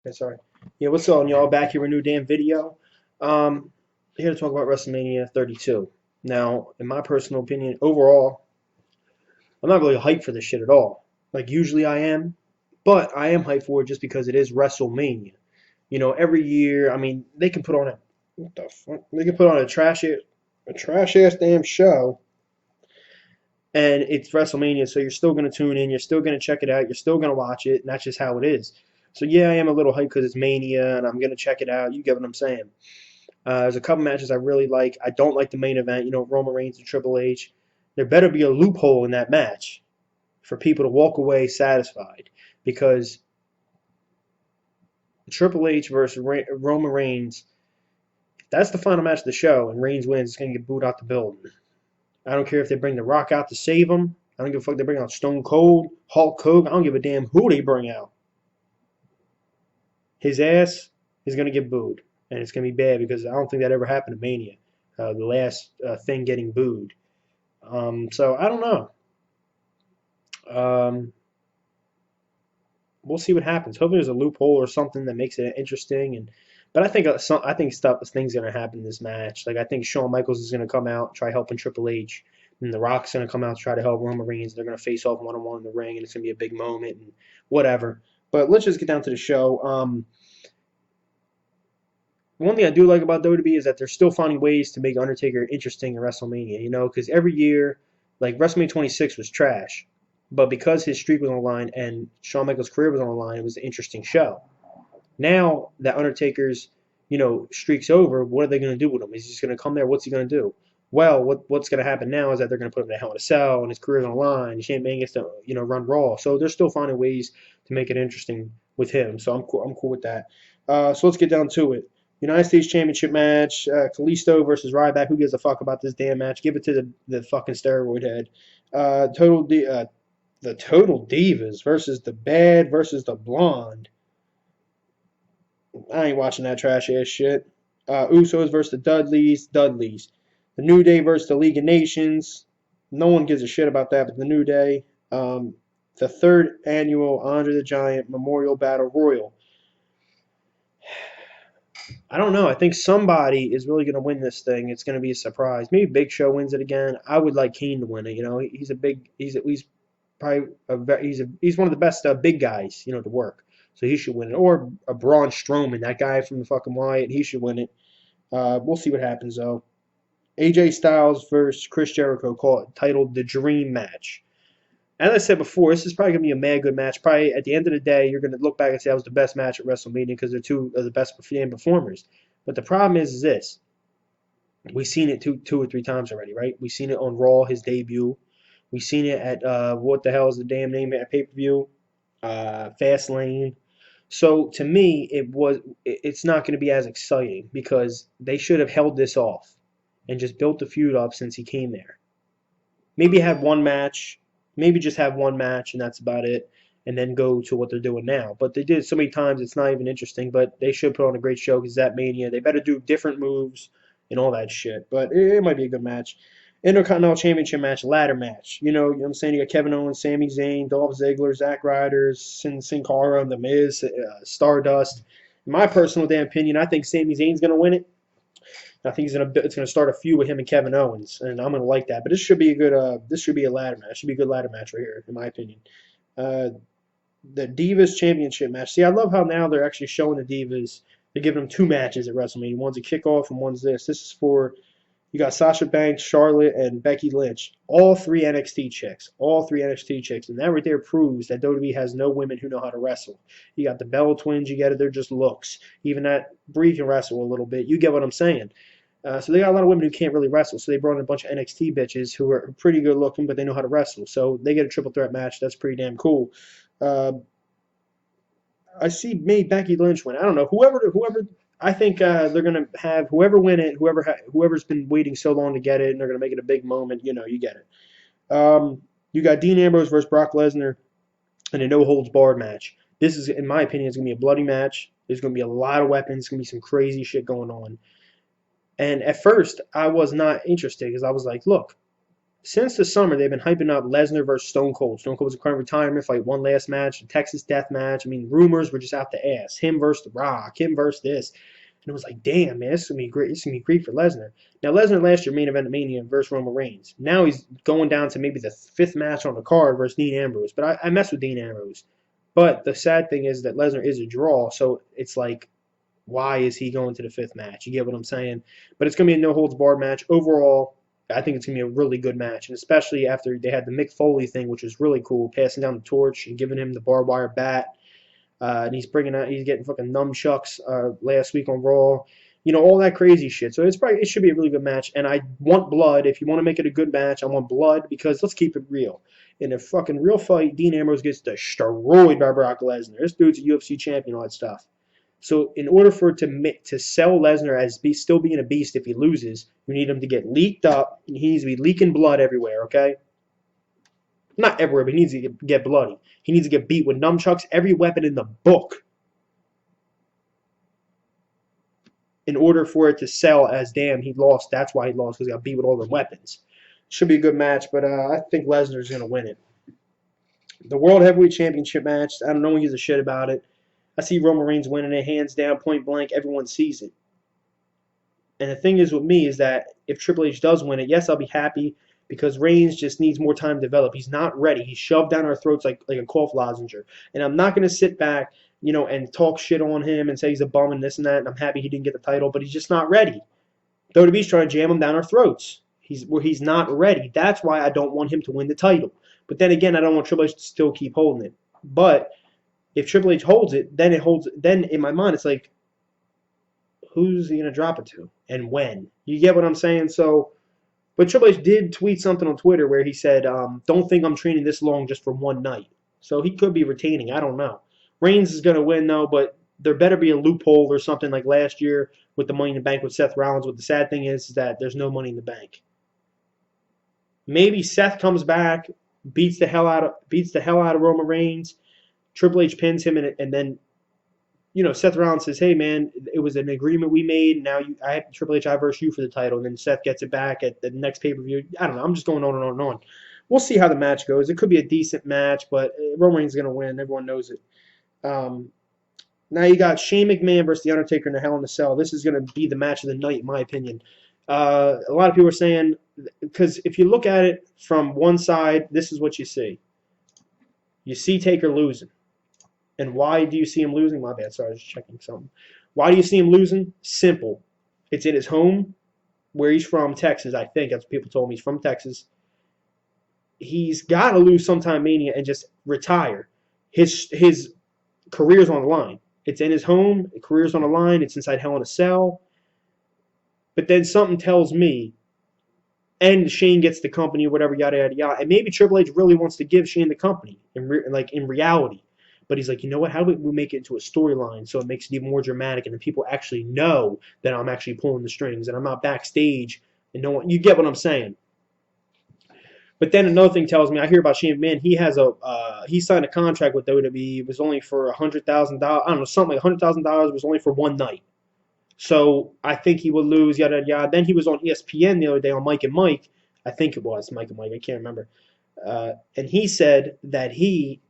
That's all right. Yeah, what's on, y'all? Back here with a new damn video. Um, Here to talk about WrestleMania 32. Now, in my personal opinion, overall, I'm not really hyped for this shit at all. Like usually I am, but I am hyped for it just because it is WrestleMania. You know, every year, I mean, they can put on a what the fuck? They can put on a trash ass damn show, and it's WrestleMania, so you're still gonna tune in, you're still gonna check it out, you're still gonna watch it, and that's just how it is. So yeah, I am a little hyped because it's Mania, and I'm gonna check it out. You get what I'm saying? There's a couple matches I really like. I don't like the main event. You know, Roman Reigns and Triple H. There better be a loophole in that match for people to walk away satisfied, because Triple H versus Roman Reigns. If that's the final match of the show, and Reigns wins, it's gonna get booed out the building. I don't care if they bring The Rock out to save him. I don't give a fuck if they bring out Stone Cold, Hulk Hogan. I don't give a damn who they bring out. His ass is going to get booed. And it's going to be bad because I don't think that ever happened to Mania. The last thing getting booed. So I don't know. Um, we'll see what happens. Hopefully there's a loophole or something that makes it interesting. But I think things going to happen in this match. Like I think Shawn Michaels is going to come out try helping Triple H, and The Rock's going to come out try to help Roman Reigns. They're going to face off one on one in the ring, and it's going to be a big moment and whatever. But let's just get down to the show. One thing I do like about WWE is that they're still finding ways to make Undertaker interesting in WrestleMania. You know, because every year, like WrestleMania 26 was trash, but because his streak was on the line and Shawn Michaels' career was on the line, it was an interesting show. Now that Undertaker's, streak's over, what are they going to do with him? Is he just going to come there? What's he going to do? Well, what's going to happen now is that they're going to put him in a Hell in a Cell, and his career's on the line. Shane McMahon gets to, run Raw. So they're still finding ways to make it interesting with him. So I'm cool. I'm cool with that. So let's get down to it. United States Championship match, Kalisto versus Ryback. Who gives a fuck about this damn match? Give it to the fucking steroid head. The Total Divas versus the Bad versus the Blonde. I ain't watching that trash ass shit. Usos versus the Dudleys. Dudleys. The New Day versus the League of Nations. No one gives a shit about that, but the New Day. The third annual Andre the Giant Memorial Battle Royal. I don't know. I think somebody is really going to win this thing. It's going to be a surprise. Maybe Big Show wins it again. I would like Kane to win it. You know, he's probably he's one of the best big guys, to work. So he should win it. Or a Braun Strowman, that guy from the fucking Wyatt, he should win it. We'll see what happens though. AJ Styles versus Chris Jericho, titled the Dream Match. As I said before, this is probably going to be a mad good match. Probably at the end of the day, you're going to look back and say that was the best match at WrestleMania because they're two of the best performers. But the problem is this. We've seen it two or three times already, right? We've seen it on Raw, his debut. We've seen it at, what the hell is the damn name at pay-per-view? Fastlane. So to me, it's not going to be as exciting because they should have held this off and just built the feud up since he came there. Maybe have one match. Maybe just have one match and that's about it, and then go to what they're doing now. But they did it so many times it's not even interesting. But they should put on a great show because that Mania. They better do different moves and all that shit. But it might be a good match. Intercontinental Championship match, ladder match. You know what I'm saying? You got Kevin Owens, Sami Zayn, Dolph Ziggler, Zack Ryder, Sin Cara, The Miz, Stardust. In my personal damn opinion, I think Sami Zayn's going to win it. I think it's gonna start a feud with him and Kevin Owens, and I'm gonna like that. But this should be a good this should be a ladder match. It should be a good ladder match right here, in my opinion. Uh, the Divas Championship match. See, I love how now they're actually showing the Divas. They're giving them two matches at WrestleMania. One's a kickoff and one's this. This is for you got Sasha Banks, Charlotte, and Becky Lynch. All three NXT chicks. All three NXT chicks. And that right there proves that WWE has no women who know how to wrestle. You got the Bella twins. You get it. They're just looks. Even that Brie can wrestle a little bit. You get what I'm saying. So they got a lot of women who can't really wrestle. So they brought in a bunch of NXT bitches who are pretty good looking, but they know how to wrestle. So they get a triple threat match. That's pretty damn cool. I see maybe Becky Lynch win. I don't know. Whoever. I think they're gonna have whoever win it. Whoever's been waiting so long to get it, and they're gonna make it a big moment. You get it. You got Dean Ambrose versus Brock Lesnar in a no holds barred match. This is, in my opinion, it's gonna be a bloody match. There's gonna be a lot of weapons. It's gonna be some crazy shit going on. And at first, I was not interested because I was like, look, Since the summer, they've been hyping up Lesnar versus Stone Cold. Stone Cold's a current retirement fight, one last match, a Texas death match. I mean, rumors were just out the ass. Him versus The Rock, him versus this. And it was like, damn, man, this is going to be great. This is going to be great for Lesnar. Now, Lesnar last year, main event of Mania versus Roman Reigns. Now he's going down to maybe the fifth match on the card versus Dean Ambrose. But I mess with Dean Ambrose. But the sad thing is that Lesnar is a draw, so it's like, why is he going to the fifth match? You get what I'm saying? But it's going to be a no-holds-barred match. Overall, I think it's going to be a really good match, and especially after they had the Mick Foley thing, which was really cool, passing down the torch and giving him the barbed wire bat. And he's getting fucking nunchucks last week on Raw. You know, all that crazy shit. So it should be a really good match. And I want blood. If you want to make it a good match, I want blood because let's keep it real. In a fucking real fight, Dean Ambrose gets destroyed by Brock Lesnar. This dude's a UFC champion, all that stuff. So in order for it to sell Lesnar as still being a beast if he loses, you need him to get leaked up. He needs to be leaking blood everywhere, okay? Not everywhere, but he needs to get bloody. He needs to get beat with nunchucks, every weapon in the book, in order for it to sell as, damn, he lost. That's why he lost, because he got beat with all the weapons. Should be a good match, but I think Lesnar's going to win it. The World Heavyweight Championship match, I don't know who gives a shit about it. I see Roman Reigns winning it, hands down, point blank. Everyone sees it. And the thing is with me is that if Triple H does win it, yes, I'll be happy because Reigns just needs more time to develop. He's not ready. He's shoved down our throats like a cough lozenge. And I'm not going to sit back, you know, and talk shit on him and say he's a bum and this and that, and I'm happy he didn't get the title, but he's just not ready. WWE's trying to jam him down our throats. He's not ready. That's why I don't want him to win the title. But then again, I don't want Triple H to still keep holding it. But if Triple H holds it, then in my mind it's like, who's he gonna drop it to and when? You get what I'm saying? So, but Triple H did tweet something on Twitter where he said, "Don't think I'm training this long just for one night." So he could be retaining. I don't know. Reigns is gonna win though, but there better be a loophole or something like last year with the Money in the Bank with Seth Rollins. What the sad thing is that there's no Money in the Bank. Maybe Seth comes back, beats the hell out of Roman Reigns. Triple H pins him, and then, you know, Seth Rollins says, "Hey man, it was an agreement we made. Now Triple H, I verse you for the title." And then Seth gets it back at the next pay-per-view. I don't know. I'm just going on and on and on. We'll see how the match goes. It could be a decent match, but Roman Reigns is going to win. Everyone knows it. Now you got Shane McMahon versus The Undertaker in the Hell in a Cell. This is going to be the match of the night, in my opinion. A lot of people are saying, because if you look at it from one side, this is what you see. You see Taker losing. And why do you see him losing? My bad, sorry, I was just checking something. Why do you see him losing? Simple. It's in his home, where he's from, Texas, I think. That's what people told me. He's from Texas. He's got to lose sometime Mania and just retire. His career's on the line. It's in his home. The career's on the line. It's inside Hell in a Cell. But then something tells me, and Shane gets the company or whatever, yada, yada, yada. And maybe Triple H really wants to give Shane the company, in reality. But he's like, you know what? How do we make it into a storyline so it makes it even more dramatic and the people actually know that I'm actually pulling the strings and I'm not backstage and no one. You get what I'm saying? But then another thing tells me, I hear about Shane McMahon. He signed a contract with WWE. It was only for $100,000. I don't know, something like $100,000. Was only for one night. So I think he would lose. Yada yada yada. Then he was on ESPN the other day on Mike and Mike. I think it was Mike and Mike. I can't remember. And he said that he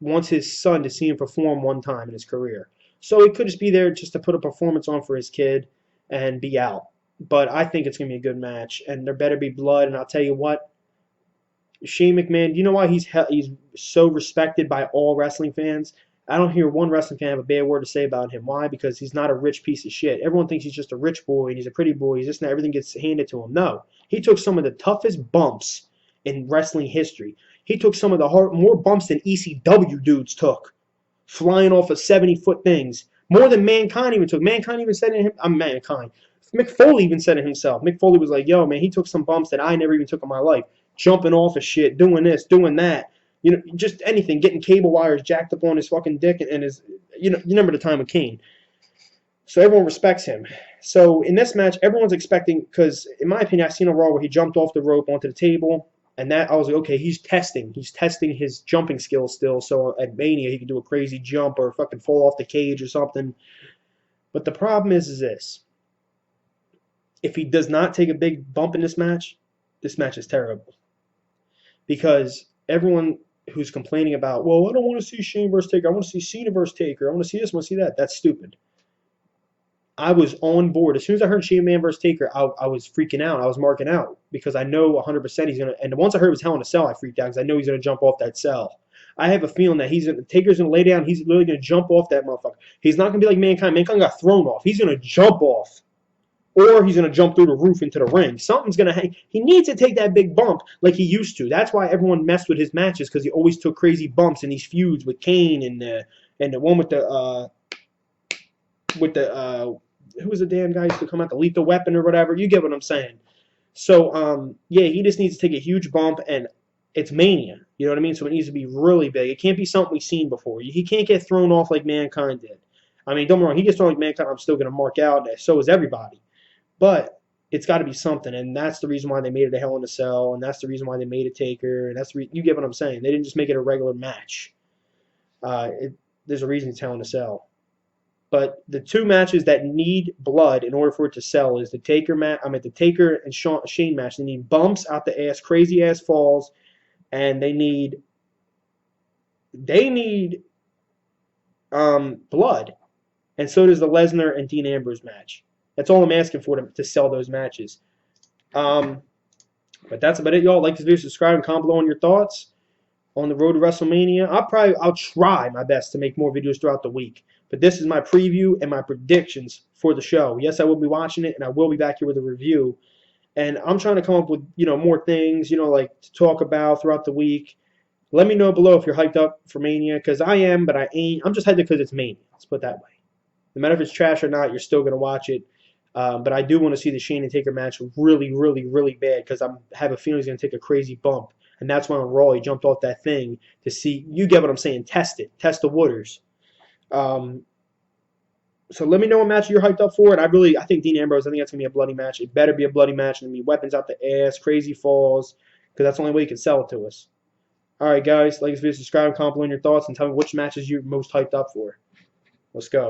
wants his son to see him perform one time in his career. So he could just be there just to put a performance on for his kid and be out. But I think it's going to be a good match, and there better be blood. And I'll tell you what, Shane McMahon, you know why he's so respected by all wrestling fans? I don't hear one wrestling fan have a bad word to say about him. Why? Because he's not a rich piece of shit. Everyone thinks he's just a rich boy and he's a pretty boy. He's just not, everything gets handed to him. No. He took some of the toughest bumps in wrestling history. He took some of the more bumps than ECW dudes took, flying off of 70-foot things. More than Mankind even took. Mankind even said it. Mankind. Mick Foley even said it himself. Mick Foley was like, "Yo, man, he took some bumps that I never even took in my life. Jumping off of shit, doing this, doing that. You know, just anything. Getting cable wires jacked up on his fucking dick and his. You know, you remember the time of Kane. So everyone respects him. So in this match, everyone's expecting, because in my opinion, I've seen a Raw where he jumped off the rope onto the table. And that, I was like, okay, he's testing his jumping skills still. So at Mania, he can do a crazy jump or fucking fall off the cage or something. But the problem is this. If he does not take a big bump in this match, this match is terrible because everyone who's complaining about, well, I don't want to see Shane versus Taker. I want to see Cena versus Taker. I want to see this. I want to see that. That's stupid. I was on board. As soon as I heard Shane Man versus Taker, I was freaking out. I was marking out because I know 100% he's going to. And once I heard it was Hell in a Cell, I freaked out because I know he's going to jump off that cell. I have a feeling that Taker's going to lay down. He's literally going to jump off that motherfucker. He's not going to be like Mankind. Mankind got thrown off. He's going to jump off. Or he's going to jump through the roof into the ring. Something's going to hang. He needs to take that big bump like he used to. That's why everyone messed with his matches because he always took crazy bumps in these feuds with Kane and the one with the who was the damn guy who used to come out, the Lethal Weapon or whatever. You get what I'm saying. So, yeah, he just needs to take a huge bump, and it's Mania. You know what I mean? So it needs to be really big. It can't be something we've seen before. He can't get thrown off like Mankind did. I mean, don't get me wrong. He gets thrown like Mankind, I'm still going to mark out. So is everybody. But it's got to be something, and that's the reason why they made it a Hell in a Cell, and that's the reason why they made it Taker, and you get what I'm saying. They didn't just make it a regular match. There's a reason it's Hell in a Cell. But the two matches that need blood in order for it to sell is the Taker match. The Taker and Shane match. They need bumps out the ass, crazy ass falls, and they need blood. And so does the Lesnar and Dean Ambrose match. That's all I'm asking for to sell those matches. But that's about it, y'all. Like this video, subscribe, and comment below on your thoughts on the road to WrestleMania. I'll try my best to make more videos throughout the week. But this is my preview and my predictions for the show. Yes, I will be watching it, and I will be back here with a review. And I'm trying to come up with, more things, like to talk about throughout the week. Let me know below if you're hyped up for Mania, because I am, but I ain't. I'm just hyped because it's Mania. Let's put it that way. No matter if it's trash or not, you're still going to watch it. But I do want to see the Shane and Taker match really, really, really bad because I have a feeling he's going to take a crazy bump. And that's why on Raw he jumped off that thing to see. You get what I'm saying. Test it. Test the waters. So let me know what match you're hyped up for. And I think Dean Ambrose, I think that's going to be a bloody match. It better be a bloody match. And be weapons out the ass, crazy falls, because that's the only way you can sell it to us. All right, guys. Like this video, subscribe, comment below your thoughts, and tell me which matches you're most hyped up for. Let's go.